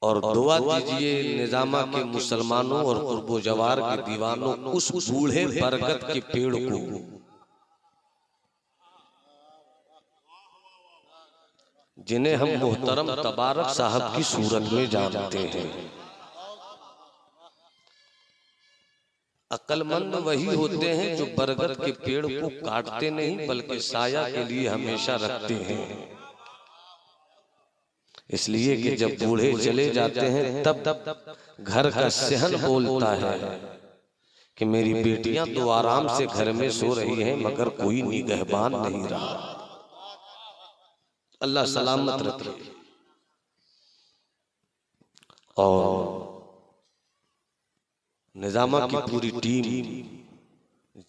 और दुआ दीजिए निजामा के मुसलमानों और कुर्बो जवार के दीवानों उस बूढ़े बरगद के पेड़ को जिन्हें हम मोहतरम तबारक साहब की सूरत में जानते हैं। अक्लमंद वही होते हैं जो बरगद के पेड़ को काटते नहीं बल्कि साया के लिए हमेशा रखते हैं। इसलिए कि जब बूढ़े चले जाते हैं तब घर का सेहन बोलता है कि मेरी बेटियां तो आराम से घर में सो रही हैं मगर कोई निगहबान नहीं रहा। अल्लाह सलामत रखे। और निजामा की पूरी टीम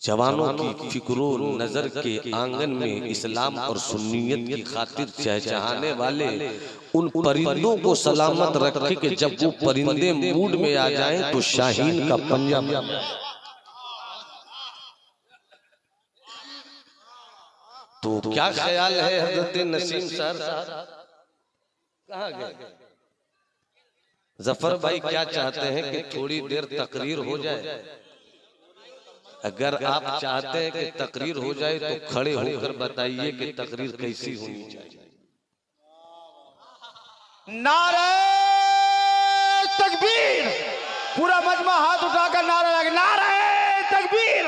जवानों की फिक्रो नजर के आंगन में इस्लाम और सुन्नियत की खातिर चहचहाने वाले उन परिंदों को सलामत रखे कि जब वो परिंदे मूड में आ जाएं तो शाहीन का पंजा। तो क्या ख्याल है हजरत नसीम सर कहाँ गए? जफर भाई क्या चाहते हैं कि थोड़ी देर तकरीर हो जाए? अगर आप चाहते हैं कि तकरीर हो जाए तो खड़े होकर बताइए कि तकरीर कैसी होनी चाहिए। नारे तकबीर, पूरा मजमा हाथ उठाकर नारा लगे। नारे तकबीर,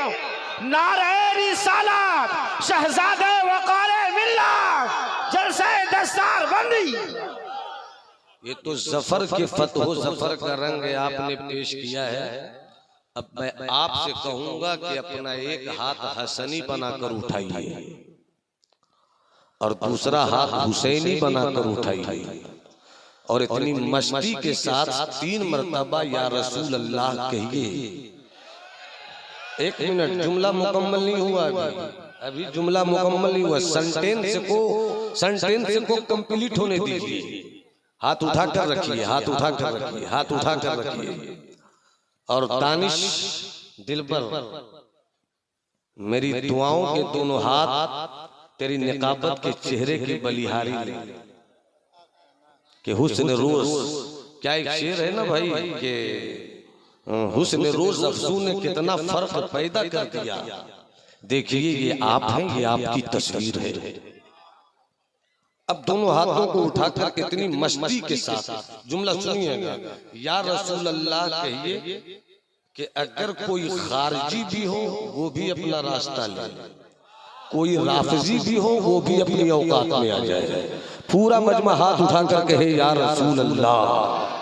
नारे रिसालत, शहजादे वकारे मिल्लत, जलसे दस्तार बंदी। ये तो जफर के फतहो जफर का रंग आपने पेश किया है। अब मैं आपसे कहूंगा कि अपना एक हाथ हसनी बनाकर उठाइए और दूसरा हाथ हुसैनी बनाकर उठाइए और इतनी मस्ती के साथ 3 मरतबा या रसूल अल्लाह कहिए। 1 मिनट, जुमला मुकम्मल नहीं हुआ अभी जुमला मुकम्मल नहीं हुआ। सेंटेंस को कंप्लीट होने दीजिए। हाथ उठाकर रखिए, हाथ उठाकर रखिए, हाथ उठाकर रखिए। और दानिश दिलबर, मेरी दुआओं के दोनों हाथ तेरी निकाबत के चेहरे की बलिहारी ले कि हुस्न रोज, क्या एक शेर है ना भाई कि हुस्न रोज अफजू ने कितना फर्क पैदा कर दिया। देखिए ये आप हैं, ये आपकी तस्वीर है। अब दोनों हाथों को उठाकर कितनी मस्ती के साथ जुमला सुनिएगा। या रसूल अल्लाह कहिए कि अगर कोई खारजी भी हो वो भी अपना रास्ता ले, कोई राफजी भी हो वो भी अपनी औकात में आ जाए। पूरा मजमा हाथ उठाकर कहे या रसूल अल्लाह,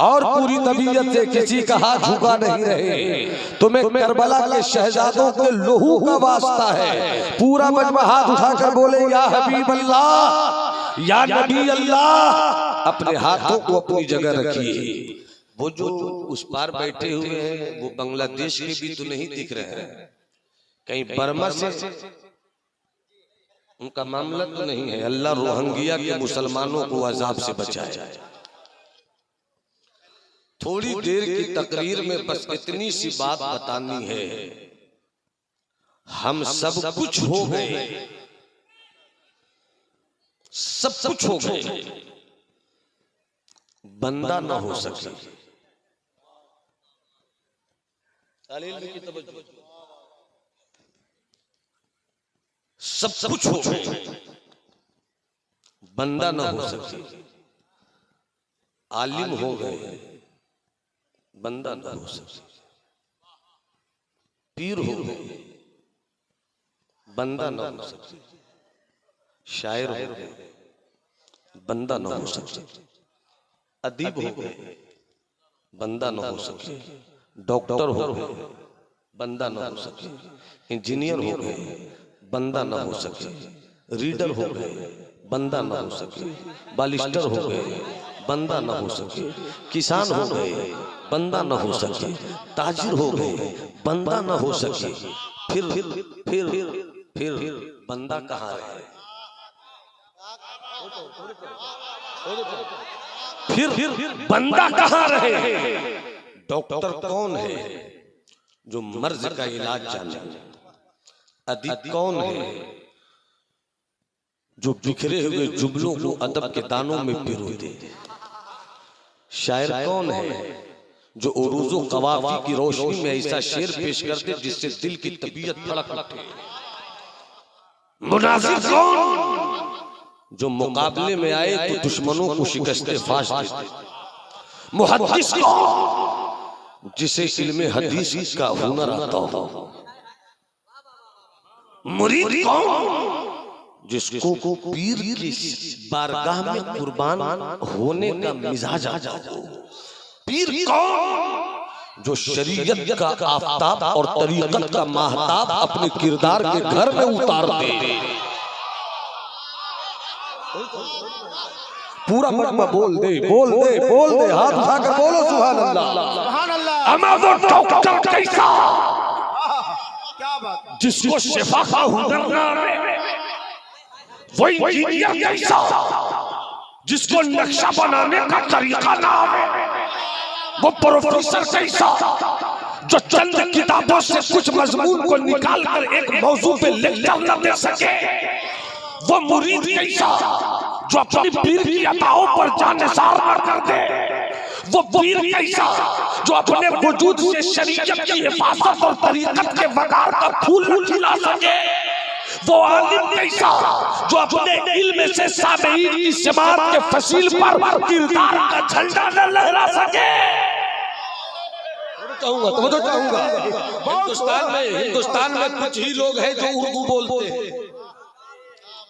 और पूरी तबीयत से किसी का हाथ झुका नहीं रहे। तुम्हें करबला के शहजादों के लोहू का वास्ता है। पूरा मजमा हाथ उठाकर बोले या हबीब अल्लाह, या नबी अल्लाह। अपने हाथों को अपनी जगह रखिए। वो जो उस पार बैठे हुए हैं वो बांग्लादेश के भी तो नहीं दिख रहे हैं, कहीं बर्मा से उनका मामला तो नहीं है। अल्लाह रोहिंग्या के मुसलमानों को अजाब से बचाए। थोड़ी देर की तकरीर में बस इतनी सी बात बतानी है। हम सब कुछ हो गए, सब कुछ हो गए, बंदा ना हो सके। सब कुछ हो गए, बंदा ना हो सके। आलिम हो गए, बंदा ना हो सके। पीर हो गए, बंदा ना हो सके। शायर हो गए, बंदा ना हो सके। अदीब हो गए, बंदा ना हो सके। डॉक्टर हो गए, बंदा ना हो सके। इंजीनियर हो गए, बंदा ना हो सके। रीडर हो गए, बंदा ना हो सके। बालिस्टर हो गए, बंदा ना हो सके। किसान हो गए, बंदा ना हो सके। ताजिर हो गए, बंदा ना हो सके। फिर बंदा कहाँ रहे? फिर बंदा कहाँ रहे? डॉक्टर कौन है जो मर्ज का इलाज जाने? अदीब कौन है जो बिखरे हुए जुमलों को अदब के दानों में पिरो दे? शायर कौन है जो उरूज़ो कवाफी की रोशनी में ऐसा शेर पेश कर दे जिससे दिल की तबीयत धड़क उठे? मुनाज़िर कौन जो मुकाबले में आए तो दुश्मनों को शिकस्ते फाश दे? मुहद्दिस कौन जिसे इल्मे हदीस का हुनर आता हो? मुरीद कौन जिसको पीर की बारगाह में कुर्बान होने का मिजाज आ जाओ? पीर कौन जो शरीयत का आफताब और तरीकत का महताब अपने किरदार के घर में उतार दे? पूरा मजमा बोल दे, बोल दे, बोल दे, हाथ उठाकर बोलो सुभान अल्लाह। सुभान अल्लाह। अमा वो डॉक्टर कैसा क्या बात। जिसको शिफा का हुनर ना आवे? वो इंजीनियर कैसा जिसको नक्शा बनाने का तरीका ना आवे? वो प्रोफेसर कैसा जो चंद किताबों से कुछ मजमून को निकाल कर एक मौजू पे लेक्चर न दे सके? वो मुरीद कैसा जो अपनी पीर की अताओं पर जानिसार न कर दे? वो पीर कैसा जो अपने वजूद से शरीयत की हिफाजत और तरीकत के वकार का फूल खिला सके? वो आलिम कैसा जो अपने इल्म से साबईन की समात के फसील पर किरदार का झंडा न लहरा सके? चाहूंगा हिंदुस्तान में कुछ ही लोग हैं जो उर्दू बोलते हैं,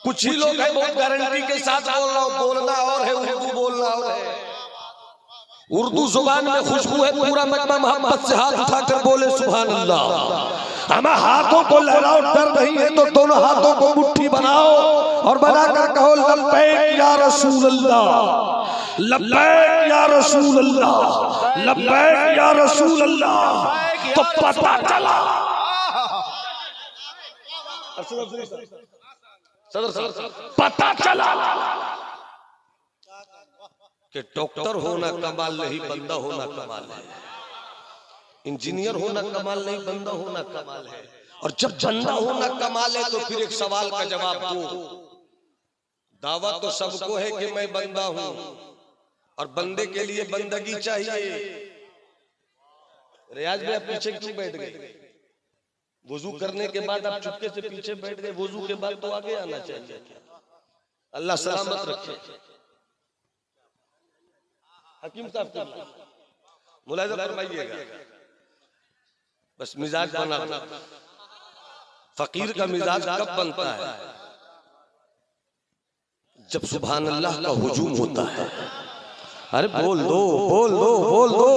कुछ ही लोग हैं बहुत गारंटी के साथ बोलना और है उर्दू बोलना और है। उर्दू जुबान में खुशबू है, पूरा मजमा मोहब्बत से हाथ उठाकर बोले सुभान अल्लाह। हमें हाथों को लहराओ, डर नहीं है तो दोनों हाथों को मुट्ठी बनाओ और बनाकर कहो लब्बैक या रसूल अल्लाह, लब्बैक या रसूल अल्लाह, लब्बैक या रसूल अल्लाह। तो पता चला पता चला कि डॉक्टर होना कमाल नहीं, बंदा होना कमाल है। इंजीनियर होना कमाल नहीं, बंदा होना कमाल है। और जब बंदा होना कमाल है तो फिर एक सवाल का जवाब दो। दावा तो सबको है कि मैं बंदा हूं और बंदे के लिए बंदगी चाहिए। रियाज में आप पीछे क्यों बैठ गए? वुजू करने के बाद आप चुपके से पीछे बैठ गए, वुजू के बाद तो आगे आना चाहिए। अल्लाह सलामत रखे। हकीम साहब मुलाहिजा फरमाइएगा, बस मिजाज बना। फकीर का मिजाज कब बनता है? जब सुभान अल्लाह का हुजूम होता है। अरे बोल दो, बोल दो, बोल दो।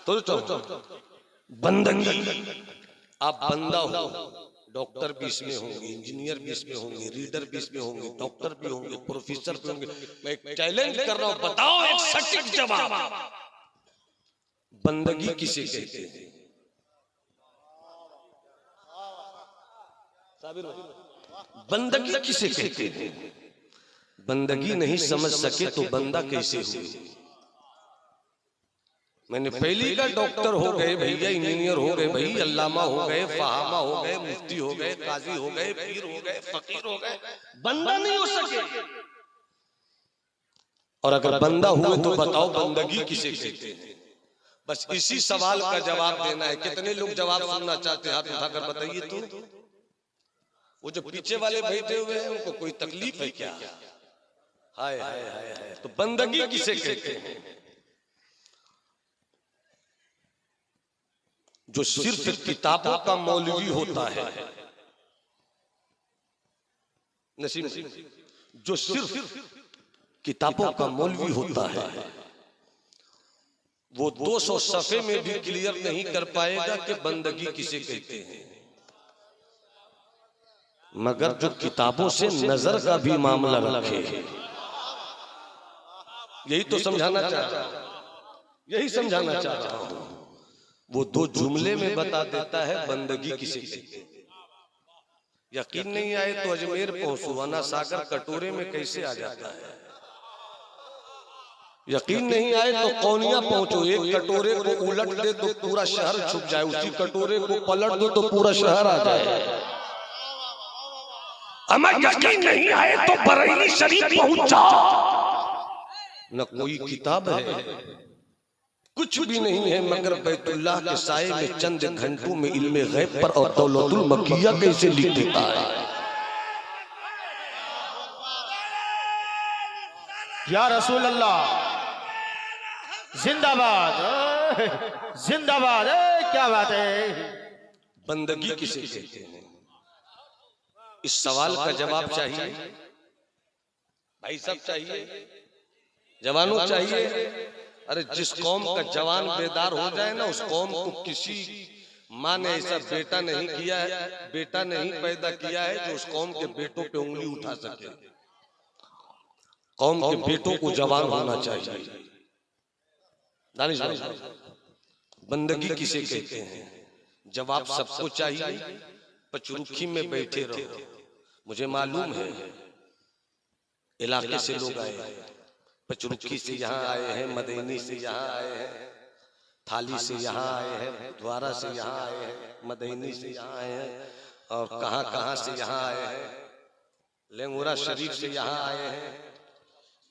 तो बंदगी, आप बंदा हो, डॉक्टर भी इसमें होंगे, इंजीनियर भी इसमें होंगे, रीडर भी इसमें होंगे, डॉक्टर भी होंगे, प्रोफेसर भी होंगे। मैं एक चैलेंज कर रहा हूं, बताओ एक सटीक जवाब, बंदगी किसे कहते हैं? बंदगी किसे कहते हैं? बंदगी नहीं समझ सके तो बंदा कैसे हुए? मैंने पहली का डॉक्टर हो गए भैया, इंजीनियर हो गए भाई, अल्लामा हो गए, फहामा हो गए, मुफ्ती हो गए, काजी हो गए, पीर हो गए, फकीर हो गए, बंदा नहीं हो सके। और अगर बंदा हुए तो बताओ बंदगी किसे कहते हैं? बस इसी सवाल का जवाब देना है। कितने लोग जवाब सुनना चाहते हैं? हाथ उठाकर बताइए। तो वो जो पीछे वाले बैठे हुए हैं उनको कोई तकलीफ है क्या? हाय हाय हाय हाय। तो बंदगी किसे कहते हैं? जो सिर्फ किताबों का मौलवी होता है, नसीम, जो सिर्फ किताबों का मौलवी होता है, वो 200 सफ़े में भी क्लियर नहीं कर पाएगा कि बंदगी किसे कहते हैं। मगर जो किताबों से नजर का भी मामला रखे, यही तो समझाना चाहता हूं, यही समझाना चाहता हूं। वो 2 जुमले में बता देता है बंदगी किसे कहते हैं। यकीन नहीं आए तो अजमेर पहुंचो, वरना सागर कटोरे में कैसे आ जाता है। यकीन नहीं आए तो कौनिया पहुंचो, एक कटोरे को उलट दे तो पूरा शहर छुप जाए, उसी कटोरे को पलट दो तो पूरा शहर आ जाए। हमें यकीन नहीं आए तो बरेली शरीफ पहुंचा, न कोई किताब है, कुछ भी नहीं है मगर बैतुल्लाह के साए में चंद घंटों में इल्मे गैब पर और दौलतुल मकिया कैसे लिख देता है। या रसूल अल्लाह जिंदाबाद, जिंदाबाद। क्या बात है। बंदगी किसे कहते हैं, इस सवाल का जवाब चाहिए भाई सब चाहिए, जवानों चाहिए। अरे जिस कौम का जवान बेदार हो जाए ना, उस कौम को किसी माँ ने ऐसा बेटा नहीं किया है, बेटा नहीं पैदा किया है जो उस कौम के बेटों पे उंगली उठा सके। कौम के बेटों को जवान होना चाहिए। दानिश भाई, बंदगी किसे कहते हैं, जवाब सबको चाहिए। पचरुखी में बैठे रहो, मुझे मालूम है इलाके से लोग आए हैं, पचरुखी से यहाँ आए हैं, मदीनी से यहाँ आए हैं, थाली से यहाँ आए हैं, द्वारा से यहाँ आए हैं, मदीनी से यहाँ आए हैं, और कहाँ कहाँ से यहाँ आए हैं, लेंगुरा शरीफ से यहाँ आए हैं,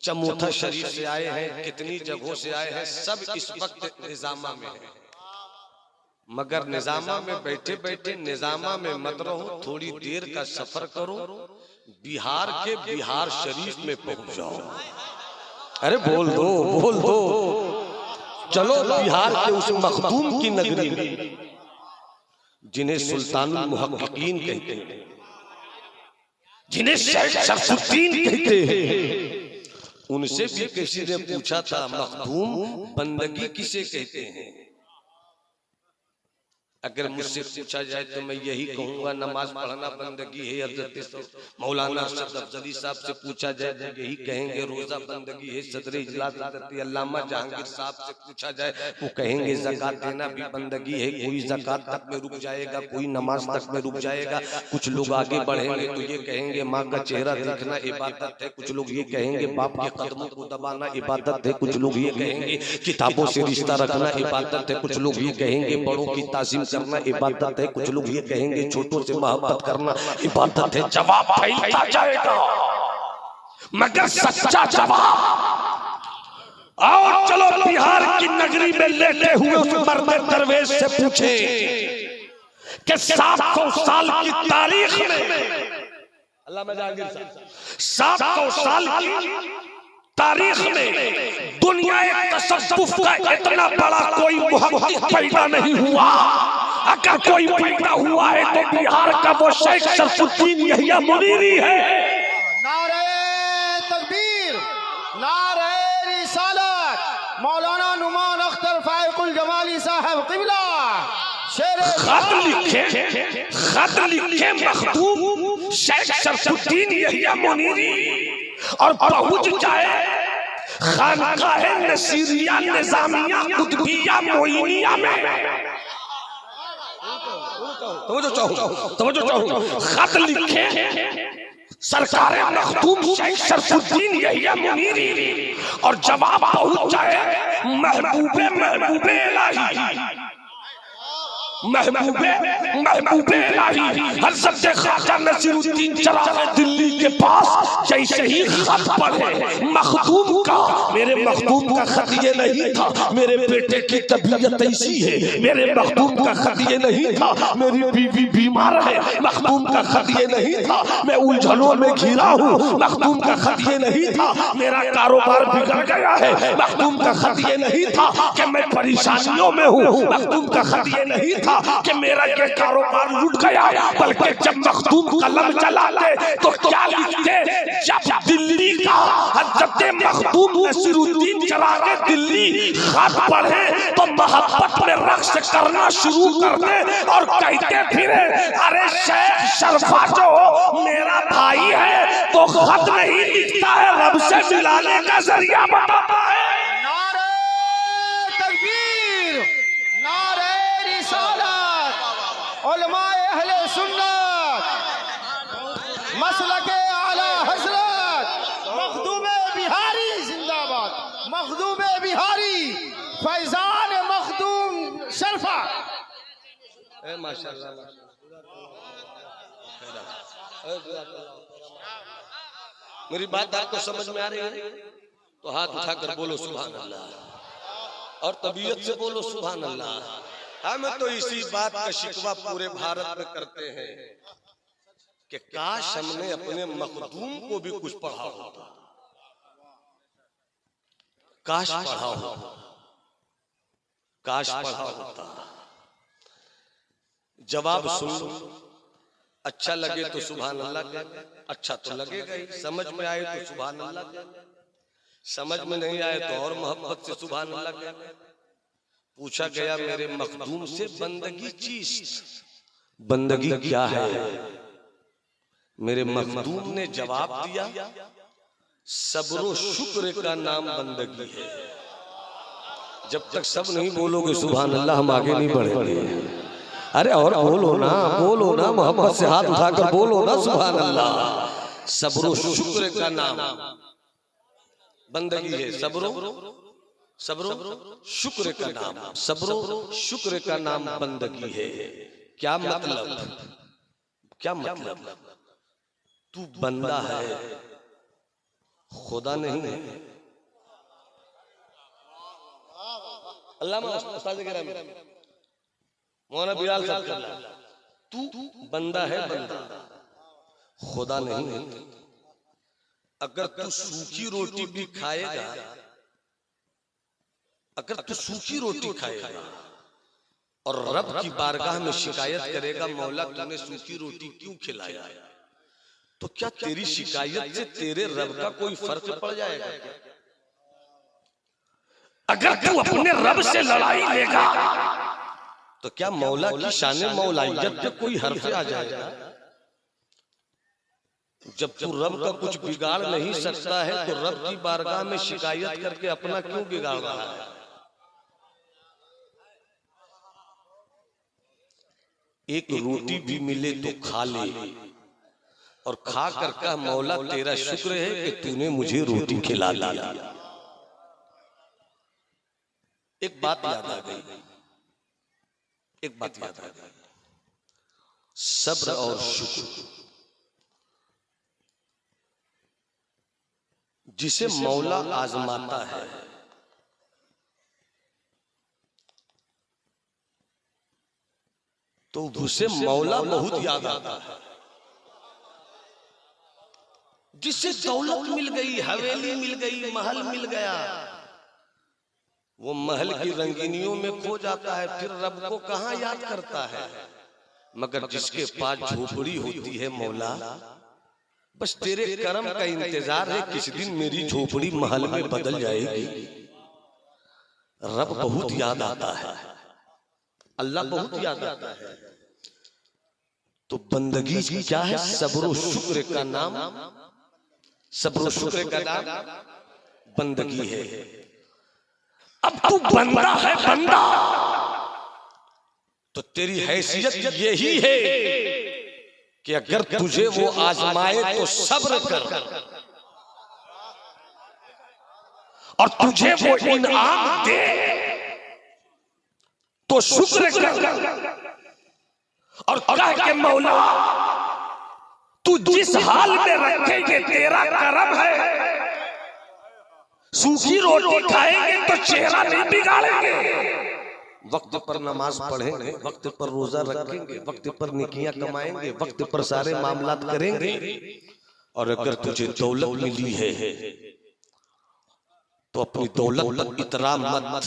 चमोथा शरीफ से आए हैं, कितनी जगहों से आए हैं। सब इस वक्त निजामा में है, मगर निजामा में बैठे बैठे निजामा में मत रहो, थोड़ी देर का सफर करो, बिहार के बिहार शरीफ में पहुंच जाओ। अरे बोल दो, बोल दो, चलो बिहार के उस मखदूम की नगरी में जिन्हें सुल्तानुल मुहक्किकीन कहते हैं, जिन्हें शेख शरफुद्दीन कहते हैं। उनसे भी किसी ने पूछा था, मखदूम बंदगी किसे कहते हैं? अगर मुझसे पूछा जाए तो मैं यही कहूंगा, नमाज पढ़ना बंदगी है। हज़रत मौलाना अरशद अफजली साहब से पूछा जाए तो यही कहेंगे रोजा बंदगी है। सदर इजलास हज़रत अल्लामा जहांगीर साहब से पूछा जाए वो कहेंगे ज़कात देना भी बंदगी है। कोई ज़कात तक में रुक जाएगा, कोई नमाज तक में रुक जाएगा। कुछ लोग आगे बढ़ेंगे तो ये कहेंगे माँ का चेहरा देखना इबादत है, कुछ लोग ये कहेंगे बाप के कदमों को दबाना इबादत है, कुछ लोग ये कहेंगे किताबों से रिश्ता रखना इबादत है, कुछ लोग ये कहेंगे बड़ों की ताज़ीम करना इबादत है, कुछ लोग ये कहेंगे छोटों से मोहब्बत करना इबादत है। जवाब फैलता जाएगा, मगर सच्चा जवाब। और चलो बिहार की नगरी में लेटे हुए उस मर्द दरवेश से पूछे कि 700 साल की तारीख में, अल्लामा जहांगीर साहब 700 साल की तारीख में दुनिया तसव्वुफ का इतना बड़ा कोई मुहक्किक पैदा नहीं हुआ। अगर कोई पैदा हुआ है तो बिहार का वो शेख शरफुद्दीन यहिया मुनीरी है। नारे तकबीर, नारे रिसालत, मौलाना नुमान अख्तर फाइकुल जमाली साहब क़िबला खत लिखे मखदूम शेख शरफुद्दीन यहिया मुनीरी और पहुंच जाए खानकाह नसीरिया निजामिया कुतुबिया मोइनिया में। तो जो चाहूं खत लिखे सरकार मखदूम शेख शरफुद्दीन यहिया मुनीरी और जवाब पहुंच जाए महबूबे इलाही, महबूबे इलाही हज़रत ख्वाजा नसीरुद्दीन चराग़ दिल्ली के पास जैसे ही खत पढ़े मखदूम का, मेरे मखदूम का खत ये नहीं था मेरे बेटे की तबीयत ऐसी है, मेरे मखदूम का खत ये नहीं था मेरी बीवी बीमार है, मखदूम का खत ये नहीं था मैं उलझनों में घिरा हूँ, मखदूम का खत ये नहीं था मेरा कारोबार बिगड़ गया है, मखदूम का खत ये नहीं था कि मैं परेशानियों में हूँ, मखदूम का खत ये नहीं था कि मेरा ये कारोबार लूट गया, बल्कि जब मखदूम कलम चलाते तो क्या लिखते, जब दिल्ली का हज़रत मखदूम नसीरुद्दीन चराग़ दिल्ली खत पढ़े तो मोहब्बत में रक्स करना शुरू कर दे और कहते फिरे अरे शेख शरफा जो मेरा भाई है तो खत नहीं लिखता है, रब से मिलाने का जरिया बताता है। नारे तकबीर, नारे रिसालत, उलमाए अहले सुन्नत, मसलके आला हज़रत मखदूमे बिहारी जिंदाबाद, मखदूमे बिहारी फैजान मखदूम शरफा। माशाअल्लाह, मेरी बात आपको समझ में आ रही है? तो हाथ उठाकर बोलो सुभान अल्लाह, और तबीयत से बोलो सुभान अल्लाह। हम तो इसी बात का शिकवा पूरे भारत में करते हैं कि काश हमने अपने मखदूम को भी कुछ पढ़ा होता, काश पढ़ा होता, काश पढ़ा होता। जवाब सुन लो, अच्छा लगे तो सुभान अल्लाह कहना, अच्छा तो लगेगा ही, समझ में आए तो सुभान अल्लाह कहना, समझ में नहीं आए तो और मोहब्बत से सुभान अल्लाह कहना। पूछा गया मेरे मखदूम से बंदगी चीज, बंदगी क्या है? मेरे मखदूम ने जवाब दिया सब्र शुक्र का नाम बंदगी है। जब तक सब नहीं बोलोगे सुभान अल्लाह हम आगे नहीं बढ़ेंगे। अरे और बोलो ना, बोलो ना, मोहब्बत से हाथ उठाकर बोलो ना सुभान अल्लाह। सब्र शुक्र का नाम बंदगी है। सब्र शुक्र का नाम, सब्र शुक्र का नाम बंदगी है। क्या मतलब? क्या मतलब? तू बंदा है, खुदा नहीं है। अल्लामा मौलाना बिलाल साहब, तू बंदा है, बंदा, खुदा नहीं है। अगर तू सूखी रोटी भी खाएगा, अगर तू सूखी रोटी खाएगा और रब की बारगाह में शिकायत करेगा मौला तूने सूखी रोटी क्यों खिलाया, तो क्या तेरी शिकायत से तेरे रब का कोई फर्क पड़ जाएगा? अगर तू अपने रब से लड़ाई लेगा तो क्या मौला की शान मौलाइयत पे कोई हर्फ आ जाएगा? जब तू रब का कुछ बिगाड़ नहीं सकता है तो रब की बारगाह में शिकायत करके अपना क्यों बिगाड़ रहा है? एक रोटी भी मिले तो खा ले और खा कर कह मौला तेरा शुक्र है कि तूने मुझे रोटी खिला दिया। एक बात याद आ गई, एक बात याद आ गई, सब्र और शुक्र। जिसे मौला आजमाता है तो उसे मौला बहुत याद आता है। जिसे दौलत मिल गई, हवेली मिल गई, महल मिल गया, वो महल की रंगीनियों में खो जाता है, फिर रब को कहां याद करता है। मगर जिसके पास झोपड़ी होती है मौला, बस तेरे करम का इंतजार है किस दिन मेरी झोपड़ी महल में बदल जाएगी। रब बहुत याद आता है, अल्लाह बहुत याद आता है। तो बंदगी क्या है? सब्र शुक्र का नाम, सब्र शुक्र का नाम बंदगी है। अब तू बंदा है, बंदा, तो तेरी हैसियत यही है कि अगर तुझे वो आजमाए तो सब्र कर, और तुझे वो इनाम दे तो शुक्र कर, और कह के मौला तू जिस हाल में रखेंगे तेरा करम है। सूखी रोटी खाएंगे तो चेहरा नहीं बिगाड़ेंगे, वक्त पर नमाज पढ़ेंगे, वक्त पर रोजा रखेंगे, वक्त पर नेकियां कमाएंगे, वक्त पर सारे मामलात करेंगे। और अगर तुझे दौलत मिली है तो अपनी दौलत पर इतरा मत।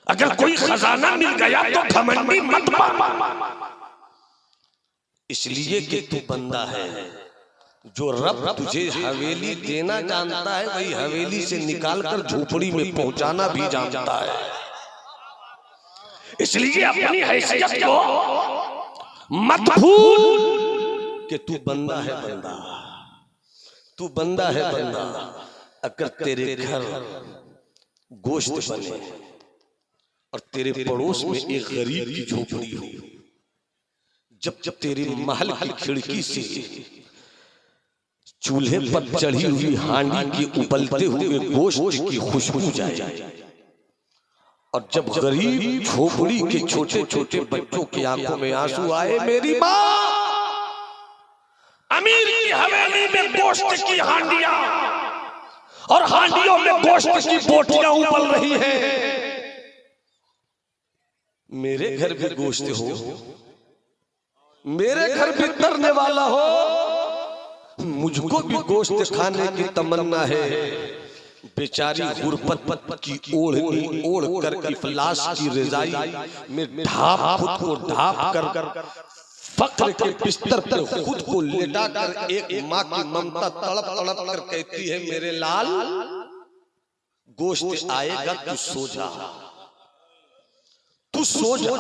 अगर कोई खजाना मिल गया तो घमंडी मत बन, इसलिए कि तू बंदा है। जो रब तुझे हवेली देना जानता है वही हवेली से निकालकर झोपड़ी में पहुंचाना भी जानता है। इसलिए अपनी हैसियत को मत भूल कि तू बंदा है, बंदा, तू बंदा है, बंदा। अगर तेरे घर गोश्त बने और तेरे पड़ोस में एक गरीब की झोपड़ी हो, जब जब तेरे महल की खिड़की से चूल्हे पर चढ़ी हुई हांडी के उबलते हुए गोश्त की खुशबू जाए, और जब गरीब झोपड़ी के छोटे छोटे बच्चों की आंखों में आंसू आए, मेरी माँ अमीर की हवेली में गोश्त की हांडियां और हांडियों में गोश्त की बोटियां उबल रही हैं। मेरे घर भी गोश्त हो, मेरे घर भी तरने वाला हो, मुझको भी गोश्त खाने की तमन्ना है। बेचारी गुरबत की ओढ़नी ओढ़ कर इफलास की रजाई में ढाप खुद को ढाप कर फक्र के बिस्तर पर खुद को लेटा कर एक माँ की ममता तड़प तड़प कर कहती है, मेरे लाल गोश्त आएगा, तू सो जा, तू सो जा,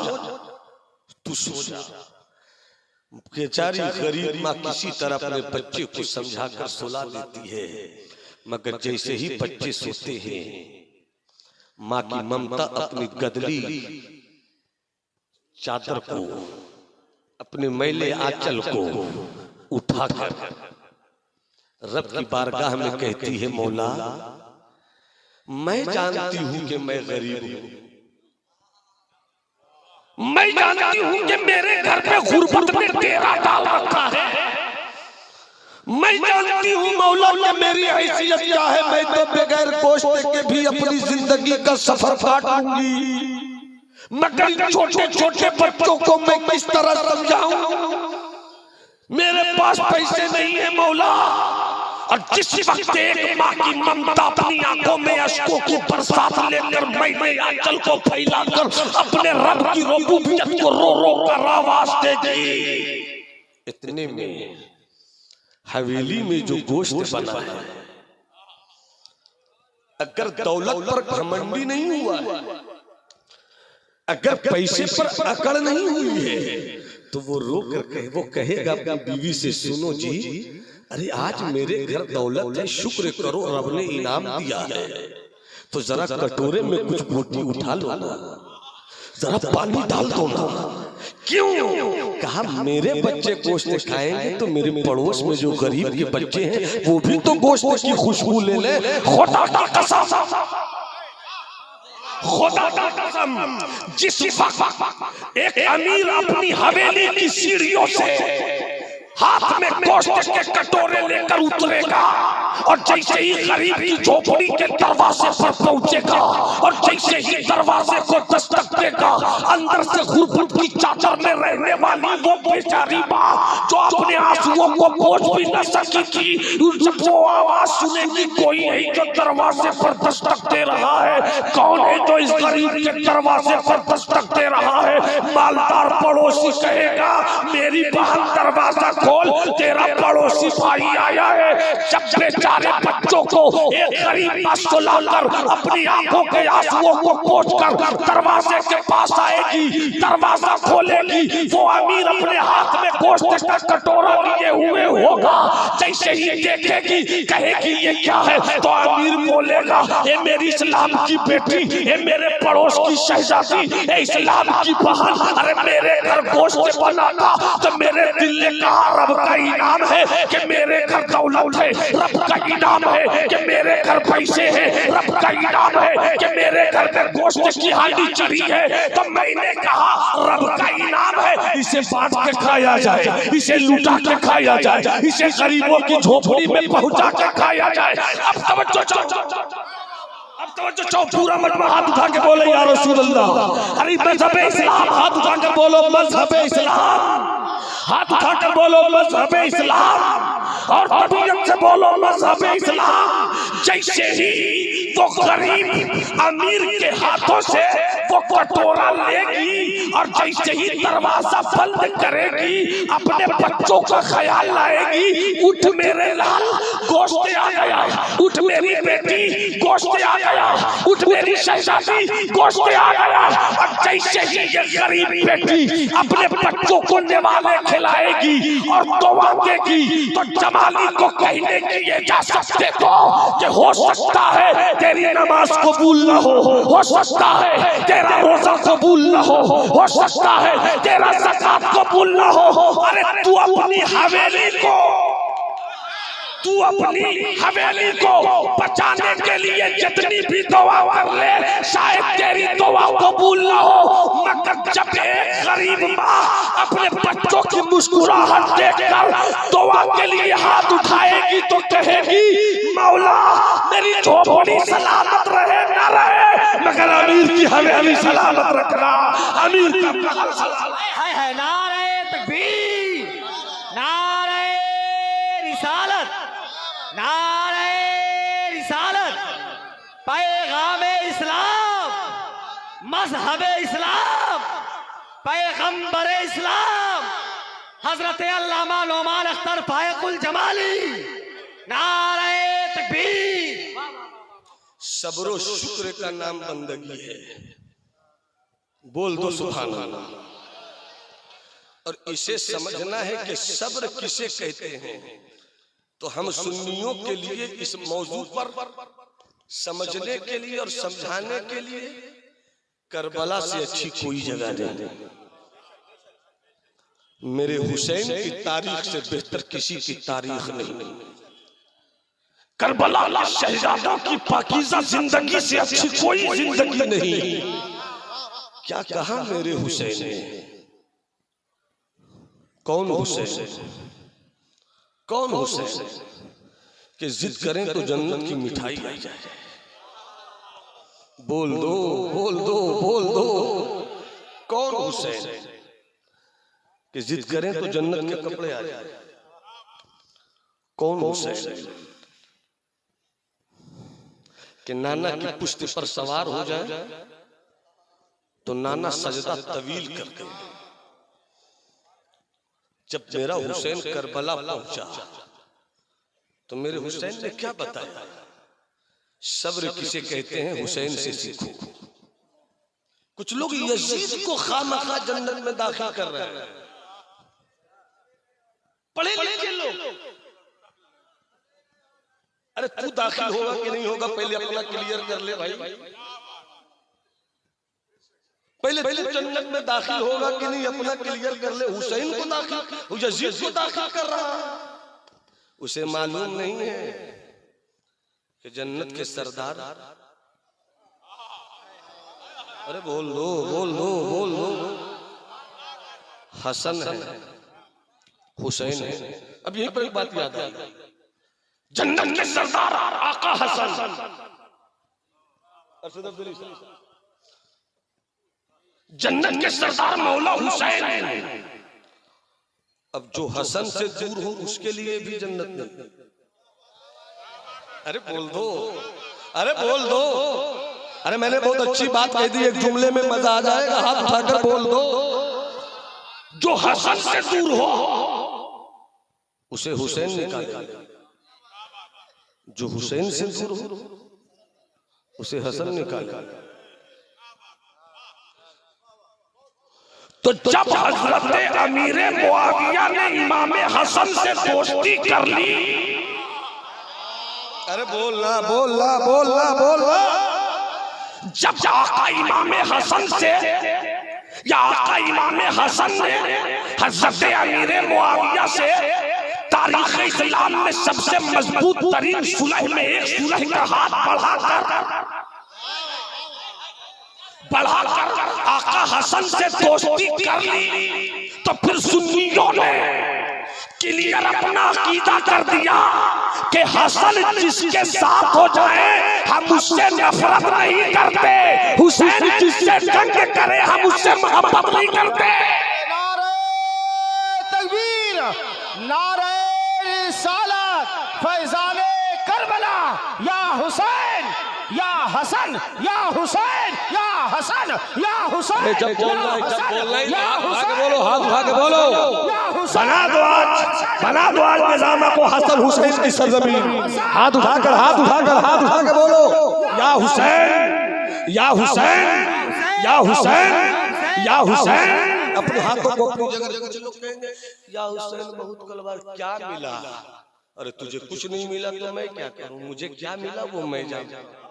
तू सो जा। बेचारी गरीब माँ किसी तरह अपने बच्चे को समझाकर सुला देती है, मगर जैसे ही बच्चे सोते हैं माँ की ममता अपनी गदली चादर को, अपने मैले आंचल को उठाकर रब की बारगाह में कहती है, मौला मैं जानती हूं कि मैं गरीब हूं, मैं जानती हूं कि मेरे घर पे गुर्बत ने डेरा डाल रखा है, मैं जानती हूं मौला कि मेरी हैसियत क्या है, मैं तो बगैर गोश्त के भी अपनी जिंदगी का सफर काट लूंगी, मगर छोटे छोटे बच्चों को मैं किस तरह समझाऊं, मेरे पास पैसे नहीं है मौला। और जिस वक्त एक माँ की ममता अपनी आंखों में अश्कों की बरसात लेकर मैंने आंचल को फैलाकर अपने रब की रबूबियत को रो रो कर आवाज देगी, इतने में हवेली में जो गोश्त बना है, अगर दौलत पर घमंडी नहीं हुआ है, अगर पैसे पर अकड़ नहीं हुई है, तो वो रो कर वो कहेगा अपनी बीवी से, सुनो जी, अरे आज मेरे घर दौलत है, शुक्र करो रब ने इनाम दिया है, तो जरा कटोरे में कुछ बोटी उठा लो ना, जरा पानी डाल दो ना। क्यों? कहा मेरे बच्चे गोश्त खाएंगे तो मेरे पड़ोस में जो गरीब के बच्चे हैं वो भी तो गोश्त की खुशबू ले ले। खुदा की कसम, खुदा का कसम, जिस वक्त एक अमीर अपनी हवेली की सीढ़ियों से हाथ में गोश्त के कटोरे लेकर उतरेगा और जैसे ही गरीब की झोपड़ी के दरवाजे पर पहुंचेगा और जैसे ही दरवाजे को दस्तक देगा, अंदर से गुर्बत की चादर में रहने वाली वो बेचारी माँ जो अपने आंसुओं को पोंछ भी न सकी थी, जब वो आवाज सुनेगी, कोई है जो दरवाजे पर दस्तक दे रहा है, कौन है जो इस गरीब के दरवाजे पर दस्तक दे रहा है, मालदार पड़ोसी कहेगा, मेरी बहन दरवाजा खोल, तेरा पड़ोसी भाई आया है। जब बेचारे बच्चों को एक गरीब माँ सुलाकर अपनी आंखों के आंसुओं को पोंछकर दरवाजे के पास आएगी, दरवाजा खोलेगी, वो अमीर अपने हाथ में गोश्त का कटोरा लिए हुए होगा, जैसे ही देखेगी कहेगी ये क्या है, तो अमीर बोलेगा, ये मेरी इस्लाम की बेटी, ये मेरे पड़ोस की शहजादी, ये इस्लाम की बहन, अरे मेरे घर गोश्त बना था, तो मेरे दिल ने कहा रब का इनाम है कि मेरे घर दौलत है, रब का इनाम है कि मेरे घर पैसे हैं, रब का इनाम है कि मेरे घर में गोश्त की हांडी चढ़ी है, तो मैंने कहा रब का इनाम है, इसे बांट के खाया जाए, इसे लुटा के खाया जाए, इसे गरीबों की झोपड़ी में पहुंचा के खाया जाए। अब तवज्जो चाहो, पूरा मजमा हाथ उठा के बोले या रसूल अल्लाह। अरे मजहब इस्लाम, हाथ उठा कर बोलो मजहब इस्लाम, हाथ उठाकर बोलो मजहब इस्लाम, और तबीयत से बोलो मजहब इस्लाम। जैसे ही वो गरीब अमीर के हाथों से वो कटोरा लेगी और जैसे ही दरवाजा बंद करेगी, अपने बच्चों का ख्याल लाएगी, उठ मेरे लाल गोश्त आ गया, उठ मेरी बेटी गोश्त आ गया, उठ मेरी शहजादी गोश्त आ गया। और जैसे ही ये गरीब बेटी अपने बच्चों को निवाले खिलाएगी और दुआ देगी, तो जमाली को कहने की ये जा सकते तो कि हो सकता है तेरी नमाज कबूल न हो सकता है तेरा रोजा कबूल न हो सकता है तेरा ज़कात कबूल न हो। अरे तू अपनी हवेली को बचाने के लिए जितनी भी दुआ कर ले, शायद तेरी दुआ कबूल न हो, मगर जब एक गरीब माँ अपने बच्चों की मुस्कुराहट देखकर दुआ के लिए हाथ उठाएगी तो कहेगी, मौला तेरी झोपड़ी सलामत रहे ना रहे, मगर अमीर की हवेली सलामत रखना। अमीर का बगल सलामत है। नारे तकबीर, नारे रिसालत, नारे रिसालत, पैगामे इस्लाम, मजहबे इस्लाम, पैगंबरे इस्लाम, हजरत अल्लामा नोमान अख्तर फायकुल जमाली। नारे तकबीर। सब्र व शुक्र का नाम बंदगी है। बोल दो सुभान अल्लाह। और इसे समझना है कि सब्र किसे कहते हैं। तो हम सुन्नियों के लिए इस मौजू पर समझने के लिए और समझाने के लिए करबला से अच्छी कोई जगह नहीं। मेरे हुसैन की तारीख से बेहतर किसी की तारीख नहीं। करबला के शहजादों की पाकीज़ा जिंदगी से अच्छी कोई जिंदगी नहीं। क्या कहा मेरे हुसैन ने? कौन हुसैन? कौन हुसैन कि जिद करें तो जन्नत की मिठाई आ जाए? बोल दो, बोल दो, बोल दो। कौन हुसैन कि जिद करें तो जन्नत के कपड़े आ जाए? कौन हुसैन कि नाना की पुश्त पर सवार हो जाए तो नाना सजदा तवील कर दे? जब मेरा हुसैन करबला पहुंचा तो मेरे हुसैन ने क्या बताया? सब्र किसे कहते हैं, हुसैन से सीखो। कुछ लोग यजीद को खामखा जन्नत में दाखिल कर रहे हैं, पढ़े लिखे लोग। अरे तू दाखिल होगा कि नहीं होगा पहले अपना क्लियर कर ले भाई। पहले जन्नत में दाखिल होगा कि नहीं अपना क्लियर कर ले। हुसैन को दाखिल, यजीद को दाखिल कर रहा है। उसे मालूम नहीं है कि जन्नत के सरदार, अरे बोल दो, बोल दो, बोल दो, हसन है, हुसैन है। अब यही पर एक बात याद आ गई, जन्नत के सरदार आका हसन, जन्नत के सरदार मौला हुसैन। अब जो हसन से दूर हो उसके लिए भी जन्नत नहीं। अरे बोल दो, अरे बोल दो। अरे मैंने बहुत अच्छी बात कह दी, एक जुमले में मजा आ जाएगा। हाथ उठाकर बोल दो। जो हसन से दूर हो उसे हुसैन निकाले, जो हुसैन से दूर हो उसे हसन निकाले। तो जब हजरत अमीर मुआविया ने इमाम हसन से दोस्ती कर ली, अरे बोलना, बोलना, बोलना, बोलना। जब आका इमाम हसन से या आका इमाम हसन ने हजरत अमीर मुआविया से तारीख इस्लाम में सबसे मजबूत तरीन सुलह में एक सुलह का हाथ बढ़ाकर आका हसन से दोस्ती कर ली, तो फिर सुन्नियों ने क्लियर अपना अकीदा कर दिया कि हसन जिसके साथ हो जाए हम उससे नफरत नहीं करते, हुसैन जिससे जंग करे हम उससे मोहब्बत नहीं करते। नारे तकबीर, नारे रिसालत, फैज़ाने करबला, या हुसैन, या हसन, या हुसैन, या हसन, या हुसैन। जब बोलना है, जब बोलना है, आगे बोलो, हाथ उठा के बोलो। बना दो आज निज़ामा को हसन हुसैन की सरजमीन। हाथ उठाकर, हाथ उठाकर, हाथ उठा के बोलो, या हुसैन, या हुसैन, या हुसैन, या हुसैन। अपने हाथों को अपनी जगह, कुछ लोग कहेंगे या हुसैन बहुत कलवार, क्या मिला? अरे तुझे कुछ नहीं मिला तो मैं क्या करूं? मुझे क्या मिला वो मैं जानता हूं।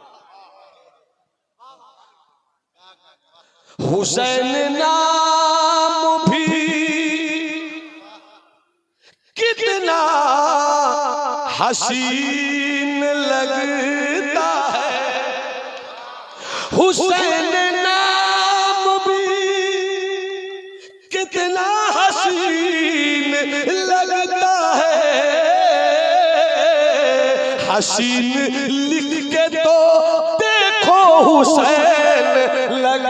हुसैन नाम भी कितना हसीन लगता है, हुसैन नाम भी कितना हसीन लगता है, हसीन लिख के तो देखो हुसैन लग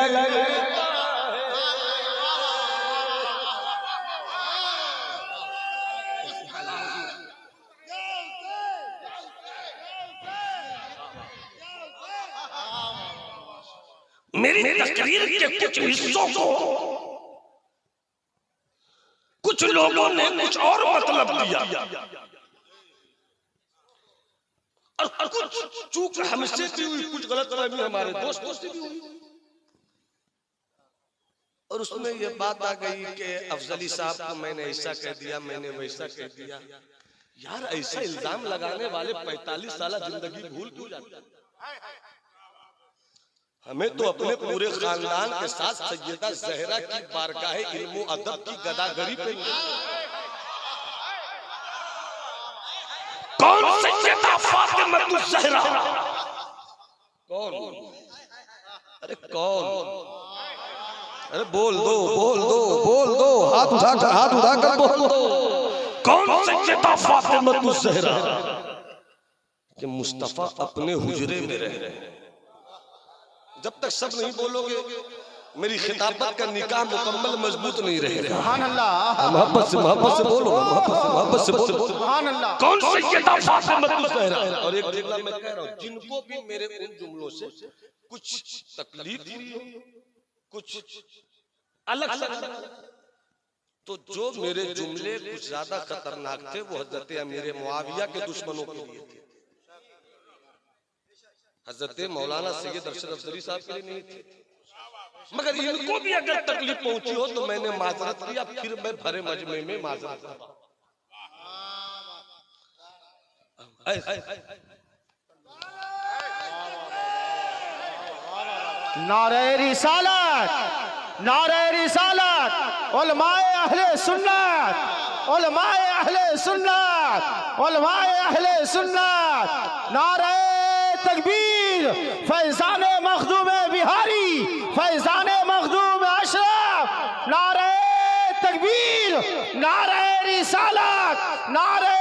मेरी तकरीर के कुछ हिस्सों को कुछ लोगों ने कुछ और मतलब दिया और कुछ चूक हमसे भी हुई, कुछ गलतफहमी हमारे दोस्तों से भी हुई और उसमें ये बात आ गई कि अफजली साहब को मैंने ऐसा कह दिया, मैंने वैसा कह दिया। यार ऐसा इल्जाम लगाने वाले 45 साल जिंदगी भूल क्यों जाते? हमें तो अपने पूरे खानदान के साथ सैयदा ज़हरा की बारगाह इल्म अदब की गदागरी पे कौन सैयदा फातिमा ज़हरा? कौन? अरे कौन? अरे बोल दो, बोल दो, बोल दो, हाथ उठाकर बोल दो। कौन सैयदा फातिमा ज़हरा? कि मुस्तफा अपने हुजरे में रह रहे हैं। जब तक सब नहीं बोलोगे मेरी खिताबत का निकाह मुकम्मल मजबूत नहीं रहेगा। सुभान अल्लाह। मोहब्बत से बोलो, मोहब्बत से बोलो। सुभान अल्लाह। कौन सैयदा फातिमा ज़हरा? और एक जुमला मैं कह रहा हूँ, जिनको भी मेरे उन जुमलों से कुछ तकलीफ हुई हो, कुछ अलग तो जो मेरे जुमले कुछ ज्यादा खतरनाक थे वो हजरत अमीर मुआविया के दुश्मनों के लिए थे। हजरत मौलाना सैयद अरशद अफजली साहब के लिए नहीं थे। मगर इनको भी अगर तकलीफ पहुंची हो तो मैंने माजरत किया, फिर मैं भरे मजमे में माजरत किया। नारे रिसालत, नारे रिसालत, उलमाए अहले सुन्नत, उलमाए अहले सुन्नत, उलमाए अहले सुन्नत। नारे तकबीर, फैजान मखदूम बिहारी, फैजान मखदूम अशरफ। नारे तकबीर, नारे रिसालत, नारे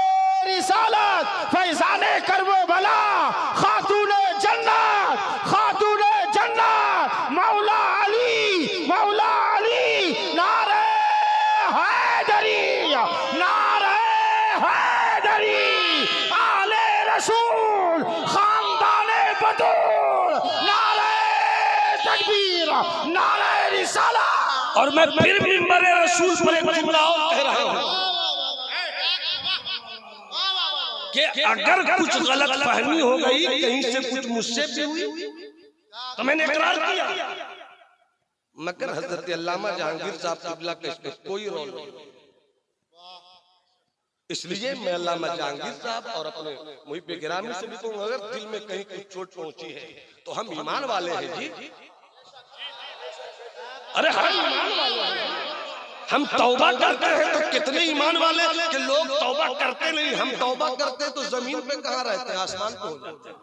रिसालत, फैजान करबला, खातून जन्नत, खातून जन्नत, मौला अली, मौला अली। नारे हैदरी, नारे हैदरी, आले रसूल, खानदाने बतूल। नारे तकबीर, नारे रिसालत। और मैं फिर भी मरे रसूल पर एक जुमला और कह रहा हूँ कि अगर कुछ गलत फहमी हो गई कहीं से, कुछ मुझसे भी हुई तो मैंने इकरार किया, मगर हजरत अल्लामा जहांगीर साहब क़िबला का इसमें कोई रोल नहीं। इसलिए मैं अल्लामा जहांगीर साहब और अपने मुहिब गिरामी से भी कहूँगा, अगर दिल में कहीं कुछ चोट पहुंची है तो हम ईमान वाले हैं जी। अरे हम ईमान वाले हैं, हम तौबा करते हैं तो कितने ईमान वाले कि लोग तौबा करते नहीं। हम तौबा करते हैं तो जमीन पे कहाँ रहते हैं, आसमान पे हो जाते हैं।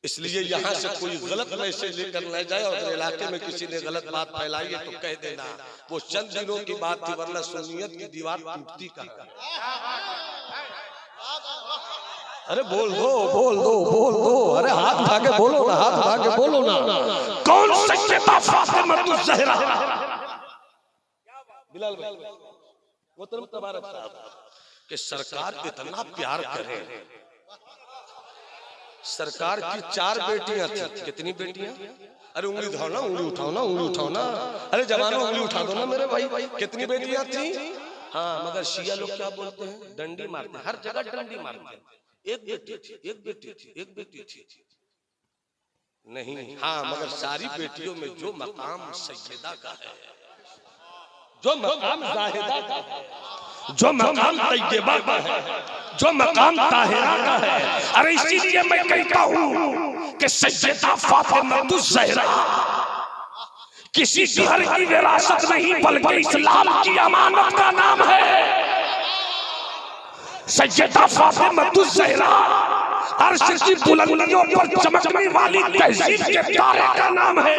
इसलिए यहाँ से कोई गलत मैसेज लेकर न जाए और अगर इलाके में किसी ने गलत बात फैलाई है तो कह देना वो चंद दिनों की बात थी, वरना सुन्नियत की दीवार टूटती कहाँ। अरे बोल दो, बोल दो, बोल दो। अरे हाथ उठा के बोलो ना, हाथ उठा के बोलो ना। कौन सैयदा फातिमा ज़हरा? बिलाल भाई, मोहतरम तबारक साहब कि सरकार इतना प्यार करे। सरकार की 4 बेटियां थी। कितनी बेटियां? अरे उंगली उठाओ ना, उंगली उठाओ ना, उंगली उठाओ ना। अरे जवानों उंगली उठा दो ना मेरे भाई। कितनी बेटियां थी? हाँ, मगर शिया लोग क्या बोलते हैं? डंडी मारते हैं, हर जगह डंडी मारते हैं। एक बेटी थी, एक बेटी थी, एक बेटी थी नहीं। हाँ, मगर सारी बेटियों में जो मकाम सैयदा का है, जो मकाम जाहिदा का है, जो मकाम तैयबा का है, जो मकाम ताहिरा का है। अरे इसीलिए मैं कहता हूँ कि सैयदा फातिमा ज़हरा किसी घर की विरासत नहीं बल्कि इस्लाम की अमानत का नाम है। सैयदा फातिमा ज़हरा अर्श की बुलंदियों पर चमकने वाली तहजीब के तारे का नाम है।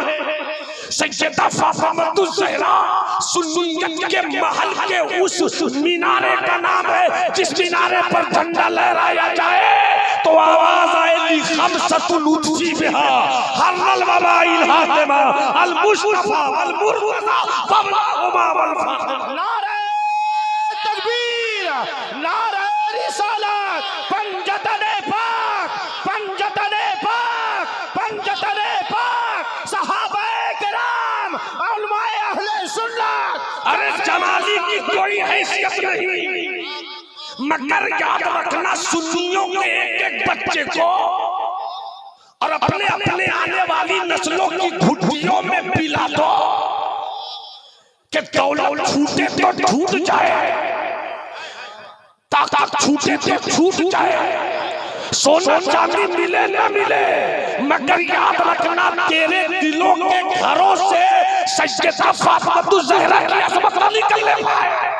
सैयदा फातिमा ज़हरा सुन्नियत के महल के उस मीनारे का नाम है जिस मीनारे पर झंडा लहराया जाए तो आवाज आएगी खमसतुल लुत्फी बिहा हर्रल वबाइल हातिमा अल मुस्तफा अल मुर्तज़ा वबलाहुमा वल फातिमा। नारे तकबीर, नारे रिसालत, पंजतने पाक, पंजतने पाक, पंजतने पाक, सहाबाए किराम, उलमाए अहले सुन्नत। अरे जमाली की कोई हैसियत नहीं, मगर याद रखना सुन्नियों के एक एक बच्चे को और अपने अपने आने वाली नस्लों की घुट्टियों में पिला दो कि दौलत छूटे तो छूट जाए, ताकत छूटे तो छूट जाए, सोना चांदी मिले न मिले, मगर याद रखना तेरे दिलों के घरों से सैयदा फातिमा ज़हरा की अज़मत न निकलने पाए।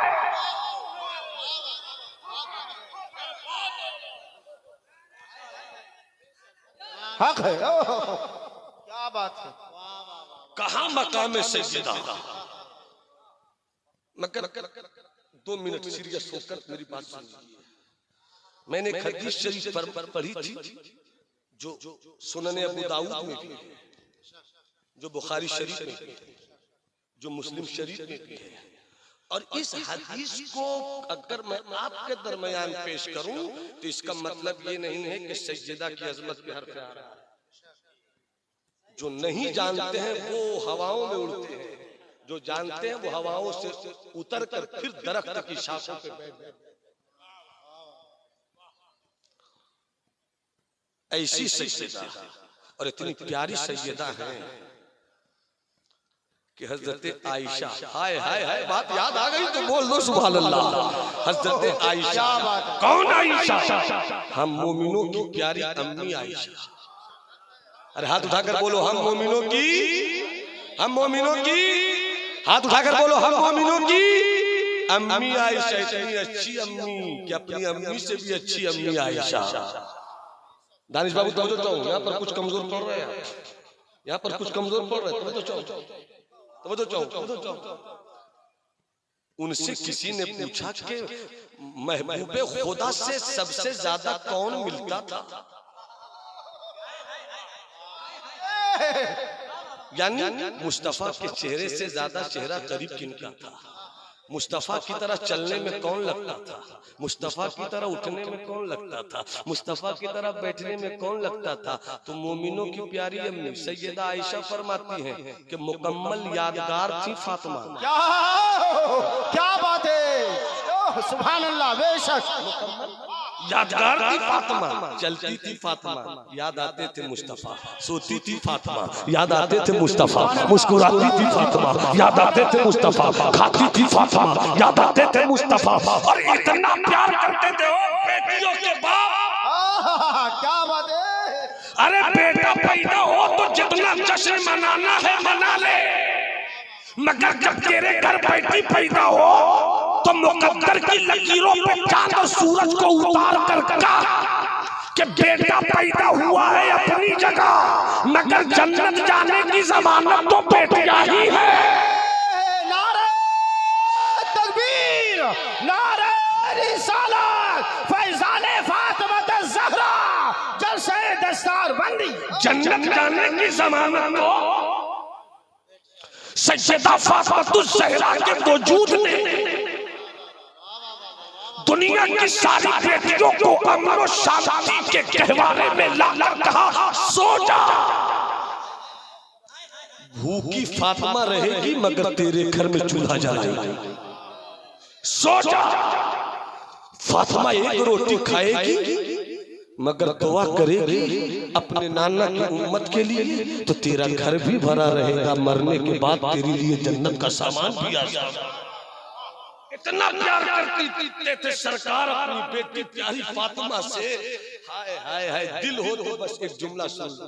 हक है। क्या बात है। कहाँ मकाम सैयदा। मगर 2 मिनट सीरियस होकर मेरी बात सुनिए। मैंने एक हदीस शरीफ पर पढ़ी थी जो सुनने अबू दाऊद में भी है, जो बुखारी शरीफ में भी है, जो मुस्लिम शरीफ में भी है। और इस हदीस को अगर मैं आपके दरमियान पेश करूं तो इसका मतलब ये नहीं है कि सैयदा की अजमत पे हर आ रहा है। जो नहीं जानते हैं वो हवाओं में उड़ते हैं, जो जानते हैं वो हवाओं से उतर कर फिर दरख्त की शाखों पे बैठ जाते हैं। ऐसी सैयदा और इतनी प्यारी सैयदा हैं कि हजरत आयशा, हाय हाय हाय, बात याद आ गई तो बोल दो सुभान अल्लाह। हजरत आयशा, कौन आयशा? हम मोमिनों की प्यारी अम्मी आयशा। अरे हाथ उठाकर बोलो हम मोमिनों की, हम मोमिनों की, हाथ उठाकर बोलो हम मोमिनों की अम्मी आयशा। इतनी अच्छी अम्मी कि अपनी अम्मी से भी अच्छी अम्मी आयशा। दानिश बाबू तवज्जो चाहो, यहाँ पर कुछ कमजोर पड़ रहे हैं, यहाँ पर कुछ कमजोर पड़ रहे हैं, तवज्जो चाहो। उनसे किसी ने पूछा कि महबूबे खुदा से सबसे ज्यादा कौन मिलता था, यानी मुस्तफा के चेहरे से ज्यादा चेहरा करीब किनका था, मुस्तफा की तरह चलने में कौन लगता था, मुस्तफा की तरह उठने में कौन लगता था, मुस्तफा की तरह बैठने में कौन लगता था। तो मोमिनों की प्यारी अम्मी सैयदा आयशा फरमाती हैं कि मुकम्मल यादगार थी फातिमा। क्या बात है, सुभान अल्लाह, बेशक यादगार थी फातिमा, चलती थी फातिमा, याद आते थे मुस्तफा, सोती थी फातिमा, याद आते थे मुस्तफा, मुस्कुराती थी फातिमा, याद आते थे मुस्तफा, खाती थी फातिमा, याद आते थे मुस्तफा। और इतना प्यार करते थे वो बेटियों के बाप। क्या बात है। अरे बेटा पैदा हो तो जितना जश्न मनाना है मना ले, मगर जब तेरे घर बेटी पैदा हो तो मुकद्दर की लकीरों पे चांद और सूरज को उतार कर कहा कि बेटा पैदा हुआ है अपनी जगह, मगर जन्नत जाने की जमानत तो बेटियां ही है। नारे तकबीर, नारे रिसालत, फैज़ाने फातिमा ज़हरा, जलसे दस्तार बंदी, जन्नत जाने की जमानत तो सैयदा फातिमा ज़हरा के वजूद ने दुनिया की सारी बेटियों को अमन और शांति के कहवारे में लाकर कहा सो जा। भूखी फातिमा रहेगी मगर तेरे घर में चूल्हा जलाएगी, सो जा। फातिमा एक रोटी खाएगी मगर दुआ करेगी अपने नाना की उम्मत के लिए, तो तेरा घर भी भरा रहेगा, मरने के बाद तेरे लिए जन्नत का सामान भी आ जाएगा। इतना प्यार करती थे सरकार अपनी बेटी प्यारी फातिमा से। हाय हाय हाय, दिल हो तो बस एक जुमला सुन लो,